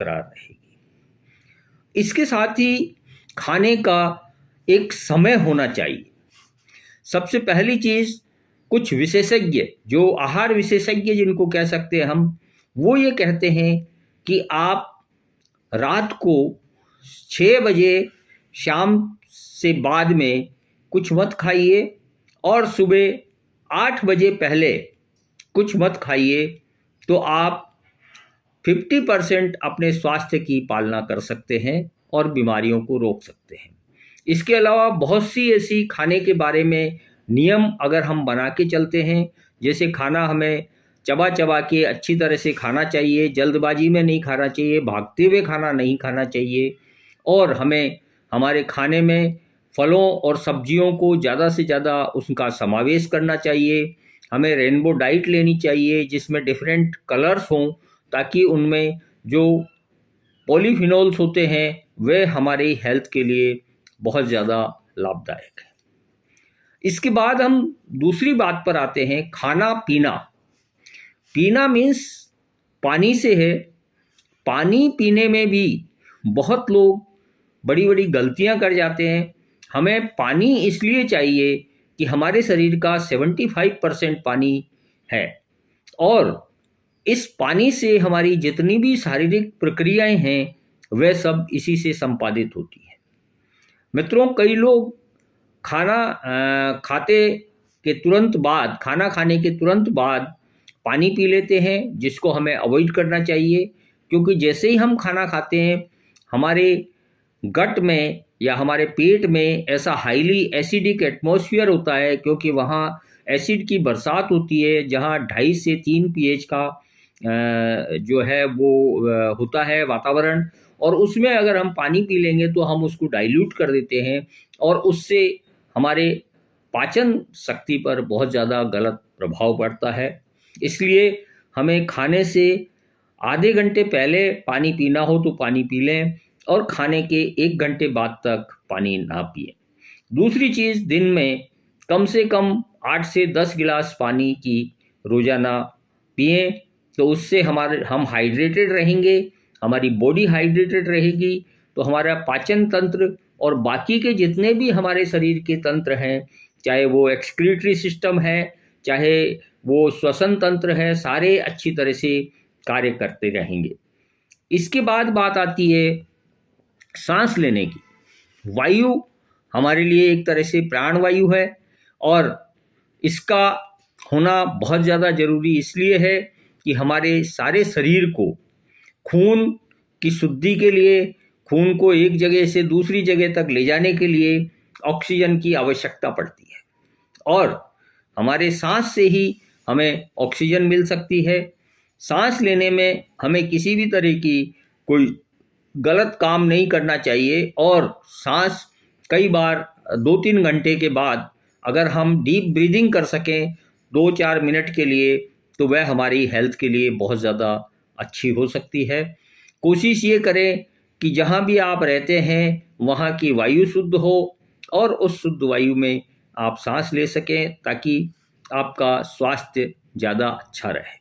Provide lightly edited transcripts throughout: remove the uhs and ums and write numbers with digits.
बरकरार रहेगी। इसके साथ ही खाने का एक समय होना चाहिए। सबसे पहली चीज़, कुछ विशेषज्ञ, जो आहार विशेषज्ञ जिनको कह सकते हैं हम, वो ये कहते हैं कि आप रात को 6 बजे शाम से बाद में कुछ मत खाइए और सुबह 8 बजे पहले कुछ मत खाइए, तो आप 50% अपने स्वास्थ्य की पालना कर सकते हैं और बीमारियों को रोक सकते हैं। इसके अलावा बहुत सी ऐसी खाने के बारे में नियम अगर हम बना के चलते हैं, जैसे खाना हमें चबा चबा के अच्छी तरह से खाना चाहिए, जल्दबाजी में नहीं खाना चाहिए, भागते हुए खाना नहीं खाना चाहिए, और हमें हमारे खाने में फलों और सब्जियों को ज़्यादा से ज़्यादा उसका समावेश करना चाहिए। हमें रेनबो डाइट लेनी चाहिए जिसमें डिफरेंट कलर्स हों, ताकि उनमें जो पॉलीफिनोल्स होते हैं वे हमारी हेल्थ के लिए बहुत ज़्यादा लाभदायक है। इसके बाद हम दूसरी बात पर आते हैं, खाना पीना। पीना मीन्स पानी से है। पानी पीने में भी बहुत लोग बड़ी बड़ी गलतियां कर जाते हैं। हमें पानी इसलिए चाहिए कि हमारे शरीर का 75% पानी है, और इस पानी से हमारी जितनी भी शारीरिक प्रक्रियाएं हैं वह सब इसी से संपादित होती हैं। मित्रों, कई लोग खाना खाने के तुरंत बाद पानी पी लेते हैं, जिसको हमें अवॉइड करना चाहिए, क्योंकि जैसे ही हम खाना खाते हैं हमारे गट में या हमारे पेट में ऐसा हाईली एसिडिक एटमॉस्फेयर होता है, क्योंकि वहाँ एसिड की बरसात होती है, जहाँ 2.5 से 3 pH का जो है वो होता है वातावरण, और उसमें अगर हम पानी पी लेंगे तो हम उसको डाइल्यूट कर देते हैं, और उससे हमारे पाचन शक्ति पर बहुत ज़्यादा गलत प्रभाव पड़ता है। इसलिए हमें खाने से आधे घंटे पहले पानी पीना हो तो पानी पी लें, और खाने के 1 घंटे बाद तक पानी ना पिएं। दूसरी चीज़, दिन में कम से कम 8 से 10 गिलास पानी की रोज़ाना पिएं, तो उससे हम हाइड्रेटेड रहेंगे, हमारी बॉडी हाइड्रेटेड रहेगी, तो हमारा पाचन तंत्र और बाकी के जितने भी हमारे शरीर के तंत्र हैं, चाहे वो एक्सक्रीटरी सिस्टम है, चाहे वो श्वसन तंत्र है, सारे अच्छी तरह से कार्य करते रहेंगे। इसके बाद बात आती है सांस लेने की। वायु हमारे लिए एक तरह से प्राणवायु है, और इसका होना बहुत ज़्यादा जरूरी इसलिए है कि हमारे सारे शरीर को खून की शुद्धि के लिए, खून को एक जगह से दूसरी जगह तक ले जाने के लिए ऑक्सीजन की आवश्यकता पड़ती है, और हमारे सांस से ही हमें ऑक्सीजन मिल सकती है। सांस लेने में हमें किसी भी तरह की कोई गलत काम नहीं करना चाहिए, और सांस कई बार 2-3 घंटे के बाद अगर हम डीप ब्रीदिंग कर सकें 2-4 मिनट के लिए, तो वह हमारी हेल्थ के लिए बहुत ज़्यादा अच्छी हो सकती है। कोशिश ये करें कि जहाँ भी आप रहते हैं वहाँ की वायु शुद्ध हो, और उस शुद्ध वायु में आप सांस ले सकें, ताकि आपका स्वास्थ्य ज़्यादा अच्छा रहे।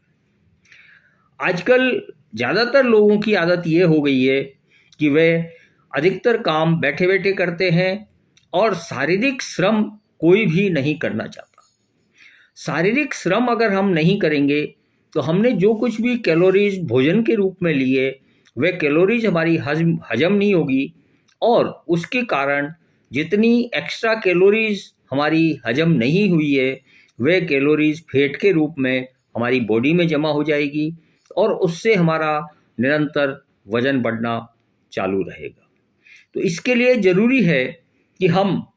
आजकल ज़्यादातर लोगों की आदत ये हो गई है कि वे अधिकतर काम बैठे बैठे करते हैं, और शारीरिक श्रम कोई भी नहीं करना चाहता। शारीरिक श्रम अगर हम नहीं करेंगे तो हमने जो कुछ भी कैलोरीज भोजन के रूप में लिए, वह कैलोरीज हमारी हजम नहीं होगी, और उसके कारण जितनी एक्स्ट्रा कैलोरीज हमारी हजम नहीं हुई है वह कैलोरीज फैट के रूप में हमारी बॉडी में जमा हो जाएगी, और उससे हमारा निरंतर वजन बढ़ना चालू रहेगा। तो इसके लिए ज़रूरी है कि हम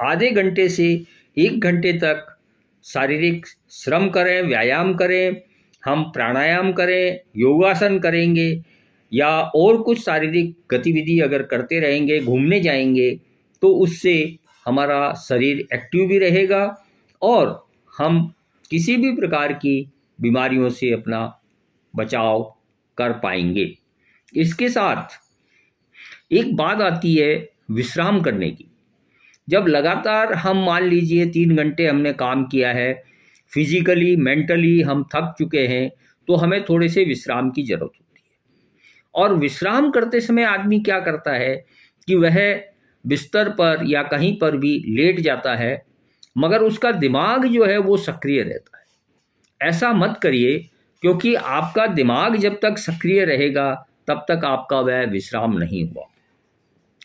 आधे घंटे से 1 घंटे तक शारीरिक श्रम करें, व्यायाम करें, हम प्राणायाम करें, योगासन करेंगे, या और कुछ शारीरिक गतिविधि अगर करते रहेंगे, घूमने जाएंगे, तो उससे हमारा शरीर एक्टिव भी रहेगा, और हम किसी भी प्रकार की बीमारियों से अपना बचाव कर पाएंगे। इसके साथ एक बात आती है विश्राम करने की। जब लगातार हम मान लीजिए 3 घंटे हमने काम किया है, फिजिकली मेंटली हम थक चुके हैं, तो हमें थोड़े से विश्राम की ज़रूरत होती है। और विश्राम करते समय आदमी क्या करता है कि वह बिस्तर पर या कहीं पर भी लेट जाता है, मगर उसका दिमाग जो है वो सक्रिय रहता है। ऐसा मत करिए, क्योंकि आपका दिमाग जब तक सक्रिय रहेगा तब तक आपका वह विश्राम नहीं हुआ।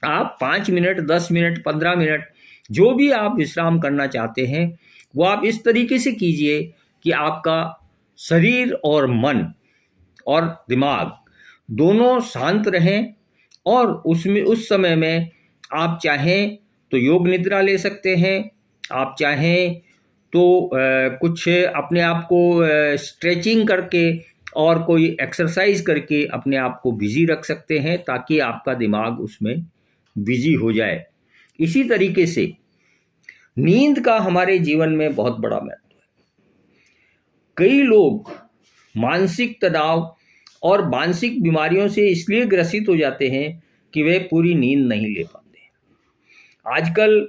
आप 5 मिनट, 10 मिनट, 15 मिनट जो भी आप विश्राम करना चाहते हैं वो आप इस तरीके से कीजिए कि आपका शरीर और मन और दिमाग दोनों शांत रहें। और उसमें उस समय में आप चाहें तो योग निद्रा ले सकते हैं, आप चाहें तो कुछ अपने आप को स्ट्रेचिंग करके और कोई एक्सरसाइज करके अपने आप को बिजी रख सकते हैं, ताकि आपका दिमाग उसमें बिजी हो जाए। इसी तरीके से नींद का हमारे जीवन में बहुत बड़ा महत्व है। कई लोग मानसिक तनाव और मानसिक बीमारियों से इसलिए ग्रसित हो जाते हैं कि वे पूरी नींद नहीं ले पाते हैं। आजकल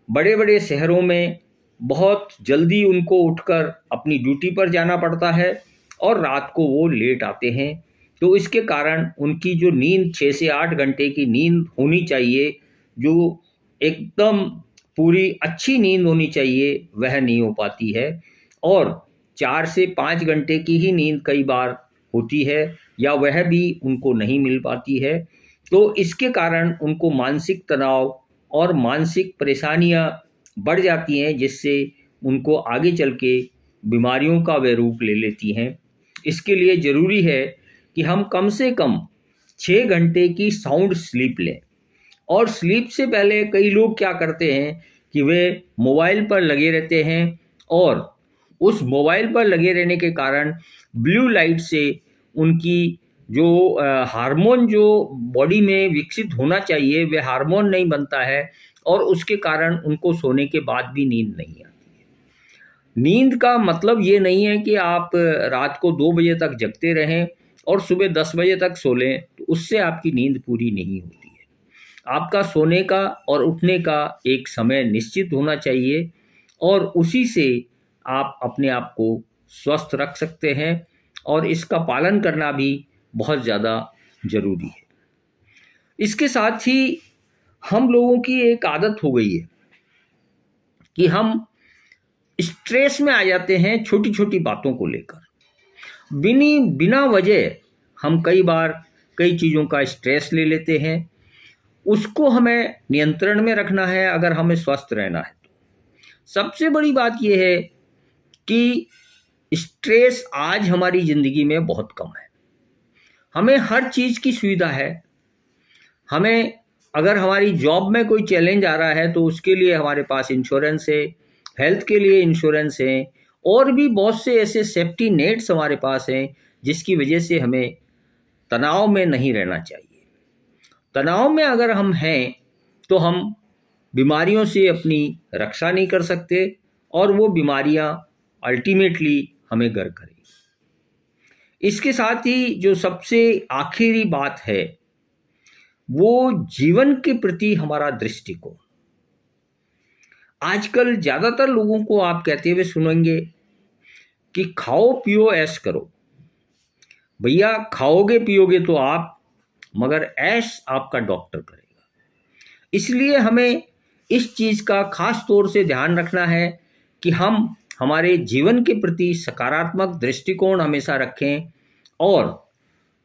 बड़े बड़े शहरों में बहुत जल्दी उनको उठकर अपनी ड्यूटी पर जाना पड़ता है और रात को वो लेट आते हैं, तो इसके कारण उनकी जो नींद 6 से 8 घंटे की नींद होनी चाहिए, जो एकदम पूरी अच्छी नींद होनी चाहिए, वह नहीं हो पाती है। और 4 से 5 घंटे की ही नींद कई बार होती है या वह भी उनको नहीं मिल पाती है। तो इसके कारण उनको मानसिक तनाव और मानसिक परेशानियां बढ़ जाती हैं, जिससे उनको आगे चल के बीमारियों का वे रूप ले लेती हैं। इसके लिए ज़रूरी है कि हम कम से कम 6 घंटे की साउंड स्लीप लें। और स्लीप से पहले कई लोग क्या करते हैं कि वे मोबाइल पर लगे रहते हैं, और उस मोबाइल पर लगे रहने के कारण ब्लू लाइट से उनकी जो हार्मोन जो बॉडी में विकसित होना चाहिए वह हार्मोन नहीं बनता है, और उसके कारण उनको सोने के बाद भी नींद नहीं आती है। नींद का मतलब ये नहीं है कि आप रात को 2 बजे तक जगते रहें और सुबह 10 बजे तक सो लें, तो उससे आपकी नींद पूरी नहीं होती है। आपका सोने का और उठने का एक समय निश्चित होना चाहिए, और उसी से आप अपने आप को स्वस्थ रख सकते हैं, और इसका पालन करना भी बहुत ज़्यादा ज़रूरी है। इसके साथ ही हम लोगों की एक आदत हो गई है कि हम स्ट्रेस में आ जाते हैं छोटी छोटी बातों को लेकर। बिना वजह हम कई बार कई चीज़ों का स्ट्रेस ले लेते हैं। उसको हमें नियंत्रण में रखना है अगर हमें स्वस्थ रहना है तो। सबसे बड़ी बात यह है कि स्ट्रेस आज हमारी ज़िंदगी में बहुत कम है। हमें हर चीज़ की सुविधा है। हमें अगर हमारी जॉब में कोई चैलेंज आ रहा है तो उसके लिए हमारे पास इंश्योरेंस है, हेल्थ के लिए इंश्योरेंस है, और भी बहुत से ऐसे सेफ्टी नेट्स हमारे पास हैं जिसकी वजह से हमें तनाव में नहीं रहना चाहिए। तनाव में अगर हम हैं तो हम बीमारियों से अपनी रक्षा नहीं कर सकते, और वो बीमारियां अल्टीमेटली हमें गर करेंगी। इसके साथ ही जो सबसे आखिरी बात है वो जीवन के प्रति हमारा दृष्टिकोण। आजकल ज़्यादातर लोगों को आप कहते हुए सुनेंगे कि खाओ पियो ऐश करो। भैया, खाओगे पियोगे तो आप, मगर ऐश आपका डॉक्टर करेगा। इसलिए हमें इस चीज़ का खास तौर से ध्यान रखना है कि हम हमारे जीवन के प्रति सकारात्मक दृष्टिकोण हमेशा रखें, और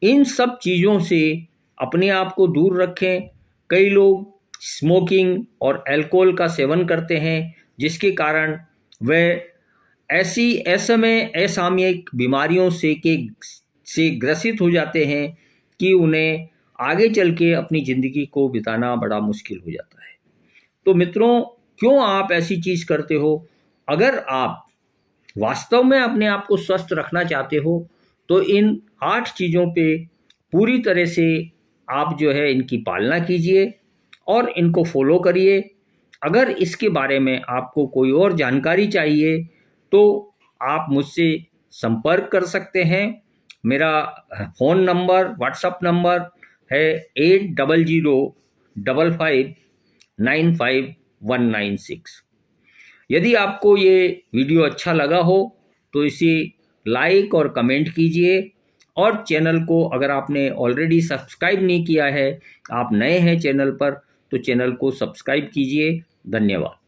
इन सब चीज़ों से अपने आप को दूर रखें। कई लोग स्मोकिंग और अल्कोहल का सेवन करते हैं, जिसके कारण वे ऐसी असामयिक बीमारियों से ग्रसित हो जाते हैं कि उन्हें आगे चल के अपनी ज़िंदगी को बिताना बड़ा मुश्किल हो जाता है। तो मित्रों, क्यों आप ऐसी चीज़ करते हो? अगर आप वास्तव में अपने आप को स्वस्थ रखना चाहते हो तो इन 8 चीज़ों पे पूरी तरह से आप जो है इनकी पालना कीजिए और इनको फॉलो करिए। अगर इसके बारे में आपको कोई और जानकारी चाहिए तो आप मुझसे संपर्क कर सकते हैं। मेरा फ़ोन नंबर, व्हाट्सएप नंबर है 800555959196। यदि आपको ये वीडियो अच्छा लगा हो तो इसे लाइक और कमेंट कीजिए, और चैनल को अगर आपने ऑलरेडी सब्सक्राइब नहीं किया है, आप नए हैं चैनल पर, तो चैनल को सब्सक्राइब कीजिए। धन्यवाद।